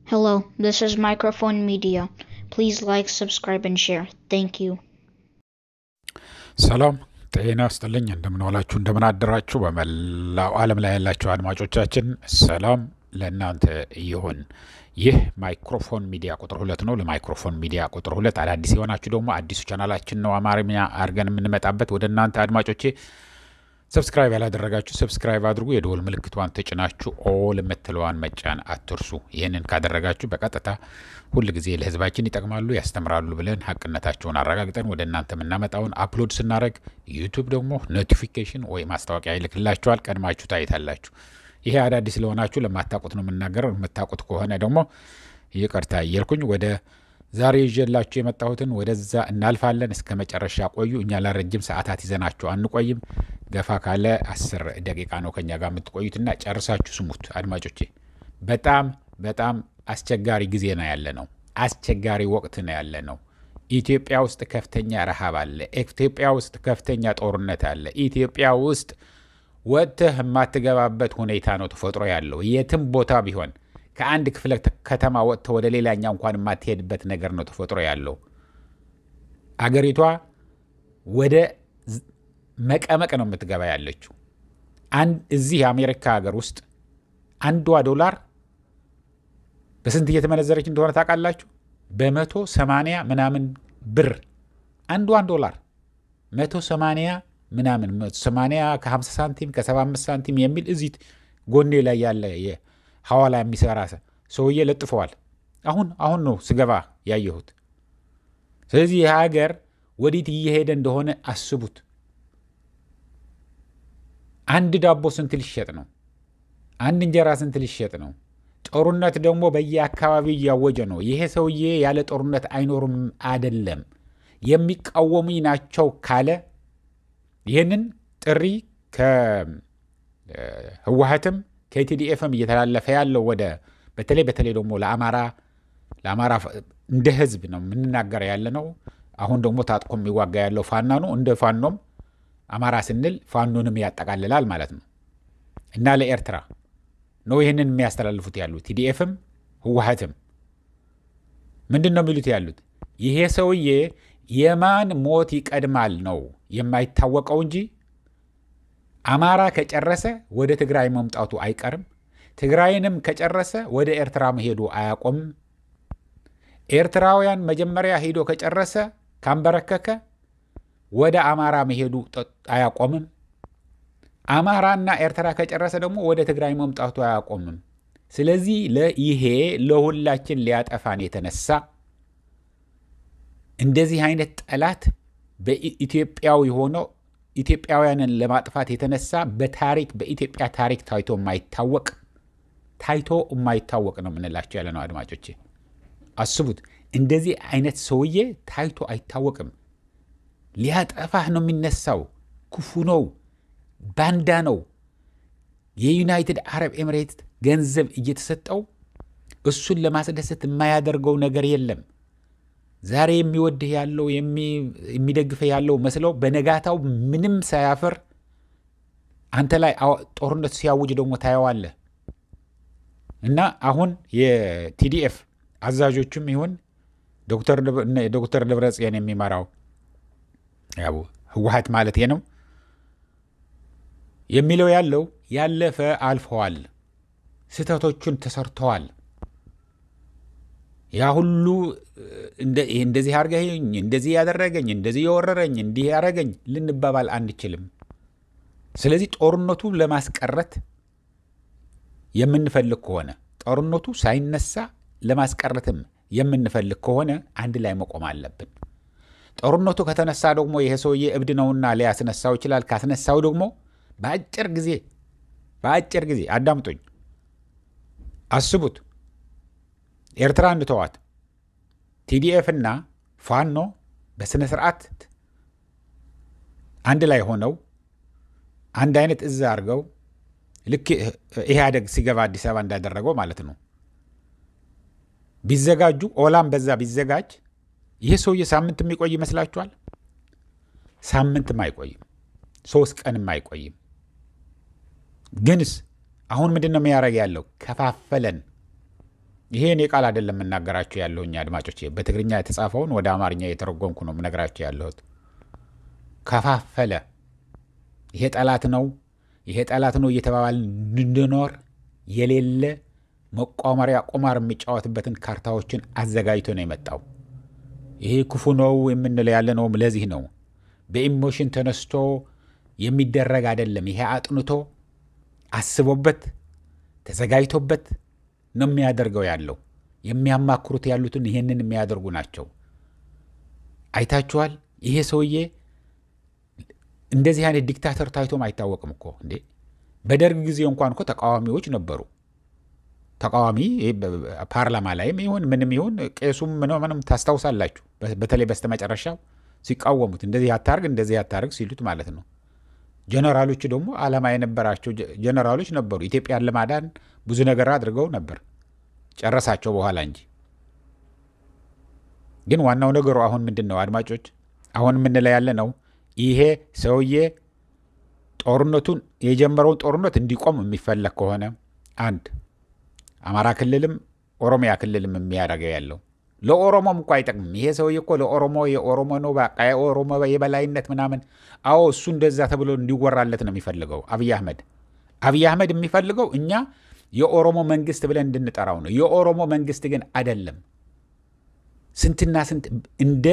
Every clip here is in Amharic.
Hello, this is Microphone Media. Please like, subscribe, and share. Thank you. ሰላም ጤና ይስጥልኝ እንደምን ዋላችሁ እንደምን አደራችሁ በመላው ዓለም ላይ ያላችሁ አድማጮቻችን ሰላም ለእናንተ ይሁን። ይህ ማይክሮፎን ሚዲያ ቁጥር 2 ነው። ለማይክሮፎን ሚዲያ ቁጥር 2 አዳዲስ የሆናችሁ ደግሞ አዲሱ ቻናላችን ነው አማርኛ አድርገን የምንመጣበት ወደ እናንተ አድማጮቼ። ሰብስክራይብ ያላደረጋችሁ ሰብስክራይብ አድርጉ። የደወል ምልክቷን ተጭናችሁ ኦል የምትለዋን መጫን አትርሱ። ይህንን ካደረጋችሁ በቀጥታ ሁል ጊዜ ለህዝባችን ይጠቅማሉ ያስተምራሉ ብለን ሀቅነታቸውን አረጋግጠን ወደ እናንተ የምናመጣውን አፕሎድ ስናደርግ ዩቲዩብ ደግሞ ኖቲፊኬሽን ወይ ማስታወቂያ ይልክላችኋል። ቀድማችሁ ታይታላችሁ። ይሄ አዳዲስ ለሆናችሁ ለማታውቁት ነው የምናገረው። የምታውቁት ከሆነ ደግሞ ይቅርታ እያልኩኝ ወደ ዛሬ ይዤላችሁ የመጣሁትን ወደዛ እናልፋለን። እስከ መጨረሻ ቆዩ። እኛ ለረጅም ሰዓታት ይዘናችሁ አንቆይም። ገፋ ካለ 10 ደቂቃ ነው ከኛ ጋር የምትቆዩትና ጨርሳችሁ ስሙት አድማጮቼ። በጣም አስቸጋሪ ጊዜ ነው ያለ ነው። አስቸጋሪ ወቅት ነው ያለ ነው። ኢትዮጵያ ውስጥ ከፍተኛ ረሃብ አለ። ኢትዮጵያ ውስጥ ከፍተኛ ጦርነት አለ። ኢትዮጵያ ውስጥ ወጥተህ የማትገባበት ሁኔታ ነው ተፈጥሮ ያለው። የትም ቦታ ቢሆን ከአንድ ክፍለ ከተማ ወጥተህ ወደ ሌላኛው እንኳን የማትሄድበት ነገር ነው ተፈጥሮ ያለው። አገሪቷ ወደ መቀመቅ ነው የምትገባ ያለችው። እዚህ የአሜሪካ ሀገር ውስጥ አንዷ ዶላር በስንት እየተመነዘረች እንደሆነ ታውቃላችሁ? በ180 ምናምን ብር አንዷን ዶላር 180 ምናምን 180 ከ50 ሳንቲም ከ75 ሳንቲም የሚል እዚህ ጎኔ ላይ ያለ ሐዋላ የሚሰራ ሰውዬ ለጥፈዋል። አሁን ነው ስገባ ያየሁት። ስለዚህ ይህ ሀገር ወዴት እየሄደ እንደሆነ አስቡት። አንድ ዳቦ ስንት ሊሸጥ ነው? አንድ እንጀራ ስንት ሊሸጥ ነው? ጦርነት ደግሞ በየአካባቢው እያወጀ ነው። ይሄ ሰውዬ ያለ ጦርነት አይኖርም አይደለም። የሚቃወሙኝ ናቸው ካለ ይህንን ጥሪ ከህወሓትም ከቲዲኤፍም እየተላለፈ ያለው ወደ በተለይ ደግሞ ለአማራ እንደ ህዝብ ነው የምንናገር ያለ ነው። አሁን ደግሞ ታጥቆ የሚዋጋ ያለው ፋና ነው። እንደ ፋኖም አማራ ስንል ፋኖንም ያጠቃልላል ማለት ነው። እና ለኤርትራ ነው ይህንን የሚያስተላልፉት ያሉት ቲዲኤፍም ህወሓትም ምንድን ነው የሚሉት ያሉት? ይሄ ሰውዬ የማን ሞት ይቀድማል ነው የማይታወቀው እንጂ አማራ ከጨረሰ ወደ ትግራይ መምጣቱ አይቀርም። ትግራይንም ከጨረሰ ወደ ኤርትራ መሄዱ አያቆምም። ኤርትራውያን መጀመሪያ ሄዶ ከጨረሰ ካንበረከከ ወደ አማራ መሄዱ አያቆምም። አማራና ኤርትራ ከጨረሰ ደግሞ ወደ ትግራይ መምጣቱ አያቆምም። ስለዚህ ይሄ ለሁላችን ሊያጠፋን የተነሳ እንደዚህ አይነት ጠላት በኢትዮጵያዊ ሆኖ ኢትዮጵያውያንን ለማጥፋት የተነሳ በኢትዮጵያ ታሪክ ታይቶ የማይታወቅ ነው የምንላቸው ያለ ነው አድማጮቼ። አስቡት፣ እንደዚህ አይነት ሰውዬ ታይቶ አይታወቅም። ሊያጠፋህ ነው የሚነሳው። ክፉ ነው፣ ባንዳ ነው። የዩናይትድ አረብ ኤምሬት ገንዘብ እየተሰጠው እሱን ለማስደሰት የማያደርገው ነገር የለም። ዛሬ የሚወድህ ያለው የሚደግፈህ ያለው መስለው በነጋታው ምንም ሳያፍር አንተ ላይ ጦርነት ሲያውጅ ደግሞ ታየዋለህ። እና አሁን የቲዲኤፍ አዛዦችም ይሁን ዶክተር ደብረጽዮን የሚመራው ያው ህወሓት ማለት ነው የሚለው ያለው ያለፈ አልፈዋል። ስህተቶቹን ተሰርተዋል። ያ ሁሉ እንደዚህ አድርገኝ፣ እንደዚህ ያደረገኝ፣ እንደዚህ የወረረኝ፣ እንዲህ ያደረገኝ ልንባባል አንችልም። ስለዚህ ጦርነቱ ለማስቀረት የምንፈልግ ከሆነ ጦርነቱ ሳይነሳ ለማስቀረትም የምንፈልግ ከሆነ አንድ ላይ መቆም አለብን። ጦርነቱ ከተነሳ ደግሞ ይሄ ሰውዬ እብድ ነውና ሊያስነሳው ይችላል። ካስነሳው ደግሞ በአጭር ጊዜ አዳምጡኝ፣ አስቡት፣ ኤርትራ እንድተዋት ቲዲኤፍ እና ፋኖ በስነ ስርዓት አንድ ላይ ሆነው አንድ አይነት እዝ አድርገው ልክ ኢህአዴግ ሲገባ አዲስ አበባ እንዳደረገው ማለት ነው ቢዘጋጁ፣ ኦላም በዛ ቢዘጋጅ ይሄ ሰውዬ ሳምንት የሚቆይ ይመስላችኋል? ሳምንትም አይቆይም፣ 3 ቀንም አይቆይም። ግንስ አሁን ምንድን ነው የሚያደርግ ያለው? ከፋፈለን። ይሄ እኔ ቃል አይደለም እናገራችሁ ያለሁኝ አድማጮቼ፣ በትግርኛ የተጻፈውን ወደ አማርኛ የተረጎምኩ ነው ምነግራችሁ ያለሁት። ከፋፈለ። ይሄ ጠላት ነው እየተባባልን እንድንኖር የሌለ መቋመሪያ ቁማር የሚጫወትበትን ካርታዎችን አዘጋጅቶ ነው የመጣው። ይሄ ክፉ ነው የምንለው ያለ ነው። ለዚህ ነው በኢሞሽን ተነስቶ የሚደረግ አይደለም። ይሄ አጥንቶ አስቦበት ተዘጋጅቶበት ነው የሚያደርገው ያለው። የሚያማክሩት ያሉትን ይሄንን የሚያደርጉ ናቸው። አይታችኋል። ይሄ ሰውዬ እንደዚህ አይነት ዲክታተር ታይቶም አይታወቅም እኮ እንዴ። በደርግ ጊዜ እንኳን እኮ ተቃዋሚዎች ነበሩ። ተቃዋሚ ፓርላማ ላይም ይሁን ምንም ይሁን ቄሱም ምንም ታስታውሳላችሁ። በተለይ በስተመጨረሻው ሲቃወሙት እንደዚህ አታርግ ሲሉት ማለት ነው። ጀነራሎች ደግሞ ዓላማ የነበራቸው ጀነራሎች ነበሩ። ኢትዮጵያን ለማዳን ብዙ ነገር አድርገው ነበር፣ ጨረሳቸው በኋላ እንጂ። ግን ዋናው ነገሩ አሁን ምንድን ነው አድማጮች? አሁን የምንለው ያለ ነው ይሄ ሰውዬ ጦርነቱን የጀመረውን ጦርነት እንዲቆም የሚፈለግ ከሆነ አንድ አማራ ክልልም ኦሮሚያ ክልልም የሚያደርገው ያለው ለኦሮሞም እኮ አይጠቅምም። ይሄ ሰውዬ እኮ የኦሮሞ ነው በቃ የኦሮሞ የበላይነት ምናምን። አዎ እሱ እንደዛ ተብሎ እንዲወራለት ነው የሚፈልገው አብይ አህመድ የሚፈልገው እኛ የኦሮሞ መንግስት ብለን እንድንጠራው ነው። የኦሮሞ መንግስት ግን አይደለም። ስንትና ስንት እንደ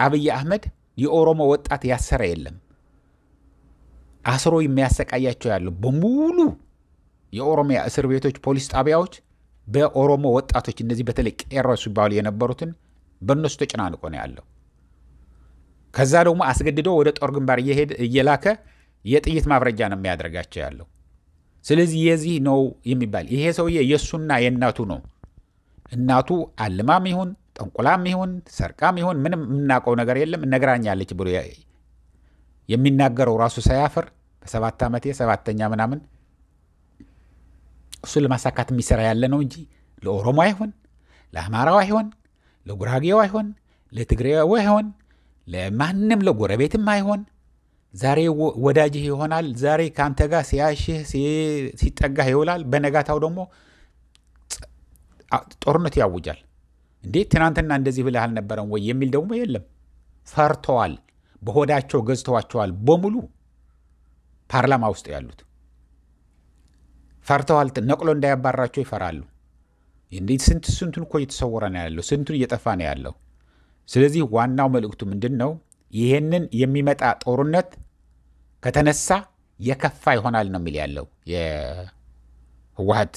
አብይ አህመድ የኦሮሞ ወጣት ያሰረ የለም። አስሮ የሚያሰቃያቸው ያለው በሙሉ የኦሮሚያ እስር ቤቶች፣ ፖሊስ ጣቢያዎች በኦሮሞ ወጣቶች እነዚህ በተለይ ቄሮስ ይባሉ የነበሩትን በእነሱ ተጨናንቆ ነው ያለው። ከዛ ደግሞ አስገድዶ ወደ ጦር ግንባር እየላከ የጥይት ማብረጃ ነው የሚያደርጋቸው ያለው። ስለዚህ የዚህ ነው የሚባል ይሄ ሰውዬ የሱና የእናቱ ነው። እናቱ አልማም ይሁን ጠንቁላም ይሁን ሰርቃም ይሁን ምንም የምናውቀው ነገር የለም። እነግራኛለች ብሎ የሚናገረው ራሱ ሳያፍር በ7 ዓመቴ 7ኛ ምናምን እሱ ለማሳካት የሚሰራ ያለ ነው እንጂ ለኦሮሞ አይሆን፣ ለአማራው አይሆን፣ ለጉራጌው አይሆን፣ ለትግሬው አይሆን፣ ለማንም ለጎረቤትም አይሆን። ዛሬ ወዳጅህ ይሆናል። ዛሬ ካንተ ጋር ሲያሽህ ሲጠጋህ ይውላል። በነጋታው ደግሞ ጦርነት ያውጃል። እንዴ ትናንትና እንደዚህ ብለህ አልነበረም ወይ የሚል ደግሞ የለም። ፈርተዋል። በሆዳቸው ገዝተዋቸዋል በሙሉ ፓርላማ ውስጥ ያሉት ፈርተዋል። ነቅሎ እንዳያባራቸው ይፈራሉ። እንዴ ስንቱን እኮ እየተሰወረ ነው ያለው፣ ስንቱን እየጠፋ ነው ያለው። ስለዚህ ዋናው መልእክቱ ምንድን ነው? ይሄንን የሚመጣ ጦርነት ከተነሳ የከፋ ይሆናል ነው የሚል ያለው የህወሓት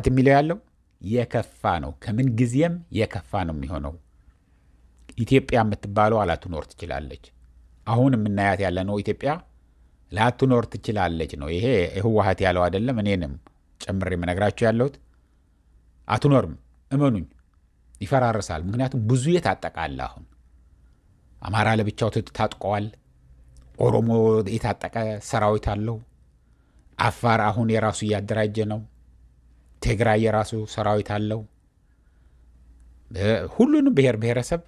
የሚለው ያለው የከፋ ነው። ከምን ጊዜም የከፋ ነው የሚሆነው። ኢትዮጵያ የምትባለው ላትኖር ትችላለች። አሁን የምናያት ያለ ነው ኢትዮጵያ ላትኖር ትችላለች ነው። ይሄ ህወሓት ያለው አይደለም፣ እኔንም ጨምሬ የምነግራችሁ ያለሁት። አትኖርም፣ እመኑኝ፣ ይፈራርሳል። ምክንያቱም ብዙ የታጠቃለ አሁን አማራ ለብቻው ታጥቀዋል። ኦሮሞ የታጠቀ ሰራዊት አለው። አፋር አሁን የራሱ እያደራጀ ነው። ትግራይ የራሱ ሰራዊት አለው። ሁሉንም ብሔር ብሔረሰብ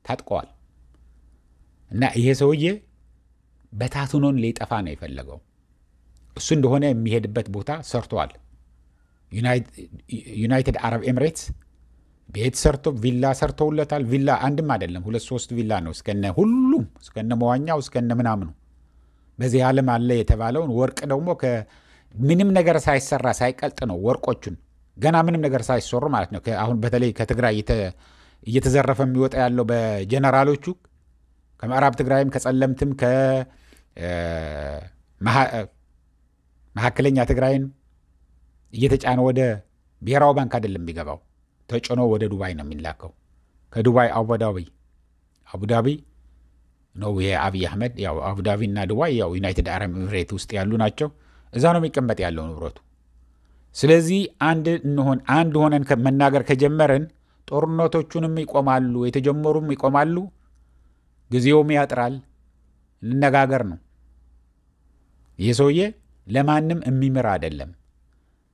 ታጥቀዋል። እና ይሄ ሰውዬ በታትኖን ሊጠፋ ነው የፈለገው። እሱ እንደሆነ የሚሄድበት ቦታ ሰርቷል። ዩናይትድ አረብ ኤምሬትስ ቤት ሰርቶ ቪላ ሰርተውለታል። ቪላ አንድም አይደለም 2-3 ቪላ ነው፣ እስከነ ሁሉም እስከነ መዋኛው እስከነ ምናምኑ። በዚህ ዓለም አለ የተባለውን ወርቅ ደግሞ ምንም ነገር ሳይሰራ ሳይቀልጥ ነው ወርቆቹን ገና ምንም ነገር ሳይሰሩ ማለት ነው። አሁን በተለይ ከትግራይ እየተዘረፈ የሚወጣ ያለው በጀነራሎቹ ከምዕራብ ትግራይም ከጸለምትም ከመካከለኛ ትግራይን እየተጫነ ወደ ብሔራዊ ባንክ አይደለም የሚገባው፣ ተጭኖ ወደ ዱባይ ነው የሚላከው። ከዱባይ አቡዳቢ ነው ይሄ አብይ አህመድ። ያው አቡዳቢ እና ዱባይ ያው ዩናይትድ አረብ ኤምሬት ውስጥ ያሉ ናቸው። እዛ ነው የሚቀመጥ ያለው ንብረቱ። ስለዚህ አንድ ሆነን መናገር ከጀመረን ጦርነቶቹንም ይቆማሉ፣ የተጀመሩም ይቆማሉ፣ ጊዜውም ያጥራል። እንነጋገር ነው። ይህ ሰውዬ ለማንም የሚምር አይደለም።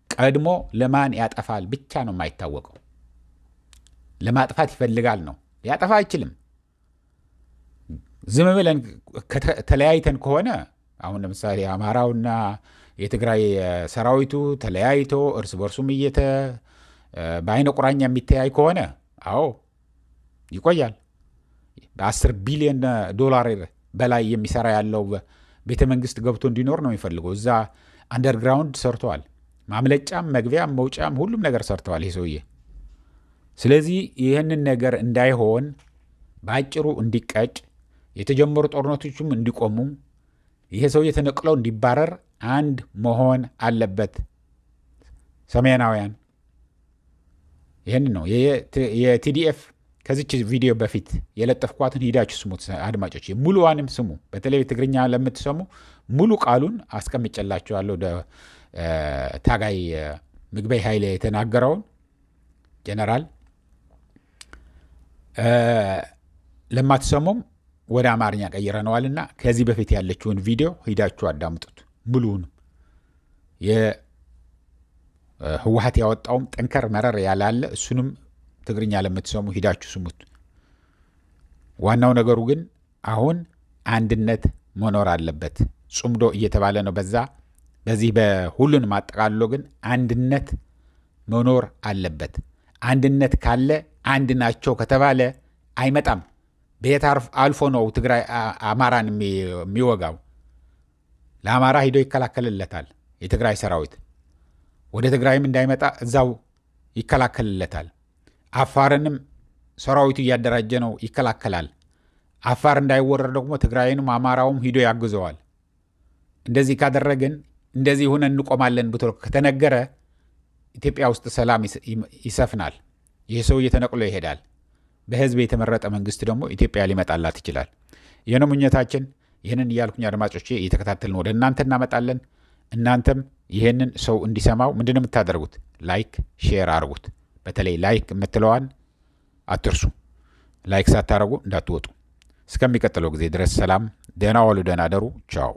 ቀድሞ ለማን ያጠፋል ብቻ ነው የማይታወቀው። ለማጥፋት ይፈልጋል ነው፣ ሊያጠፋ አይችልም። ዝም ብለን ተለያይተን ከሆነ አሁን ለምሳሌ አማራውና የትግራይ ሰራዊቱ ተለያይቶ እርስ በርሱም በአይነ ቁራኛ የሚተያይ ከሆነ አዎ ይቆያል። በ10 ቢሊዮን ዶላር በላይ የሚሰራ ያለው ቤተ መንግስት ገብቶ እንዲኖር ነው የሚፈልገው። እዛ አንደርግራውንድ ሰርተዋል። ማምለጫም መግቢያም መውጫም ሁሉም ነገር ሰርተዋል ይሄ ሰውዬ። ስለዚህ ይህንን ነገር እንዳይሆን በአጭሩ እንዲቀጭ፣ የተጀመሩ ጦርነቶችም እንዲቆሙ፣ ይሄ ሰውዬ ተነቅለው እንዲባረር አንድ መሆን አለበት ሰሜናውያን። ይህን ነው የቲዲኤፍ ከዚች ቪዲዮ በፊት የለጠፍኳትን ሂዳችሁ ስሙት አድማጮች፣ ሙሉዋንም ስሙ። በተለይ ትግርኛ ለምትሰሙ ሙሉ ቃሉን አስቀምጨላችኋለሁ። ታጋይ ምግበይ ኃይሌ የተናገረውን ጀነራል ለማትሰሙም ወደ አማርኛ ቀይረነዋልና ከዚህ በፊት ያለችውን ቪዲዮ ሂዳችሁ አዳምጡት ሙሉውን። የህወሓት ያወጣውም ጠንከር መረር ያላለ እሱንም ትግርኛ ለምትሰሙ ሂዳችሁ ስሙት። ዋናው ነገሩ ግን አሁን አንድነት መኖር አለበት። ጽምዶ እየተባለ ነው በዚህ በሁሉን ማጠቃልሎ ግን አንድነት መኖር አለበት። አንድነት ካለ አንድ ናቸው ከተባለ አይመጣም። ቤት አልፎ ነው ትግራይ አማራን የሚወጋው። ለአማራ ሂዶ ይከላከልለታል የትግራይ ሰራዊት። ወደ ትግራይም እንዳይመጣ እዛው ይከላከልለታል። አፋርንም ሰራዊቱ እያደራጀ ነው ይከላከላል። አፋር እንዳይወረር ደግሞ ትግራይንም አማራውም ሂዶ ያግዘዋል። እንደዚህ ካደረግን እንደዚህ ሆነን እንቆማለን ብሎ ከተነገረ ኢትዮጵያ ውስጥ ሰላም ይሰፍናል። ይህ ሰው እየተነቅሎ ይሄዳል። በህዝብ የተመረጠ መንግስት ደግሞ ኢትዮጵያ ሊመጣላት ይችላል። ይህን ምኞታችን። ይህንን እያልኩኝ አድማጮቼ እየተከታተልን ወደ እናንተ እናመጣለን። እናንተም ይህንን ሰው እንዲሰማው ምንድነው የምታደርጉት? ላይክ ሼር አድርጉት። በተለይ ላይክ የምትለዋን አትርሱ። ላይክ ሳታደርጉ እንዳትወጡ። እስከሚቀጥለው ጊዜ ድረስ ሰላም፣ ደህና ዋሉ፣ ደህና ደሩ። ቻው።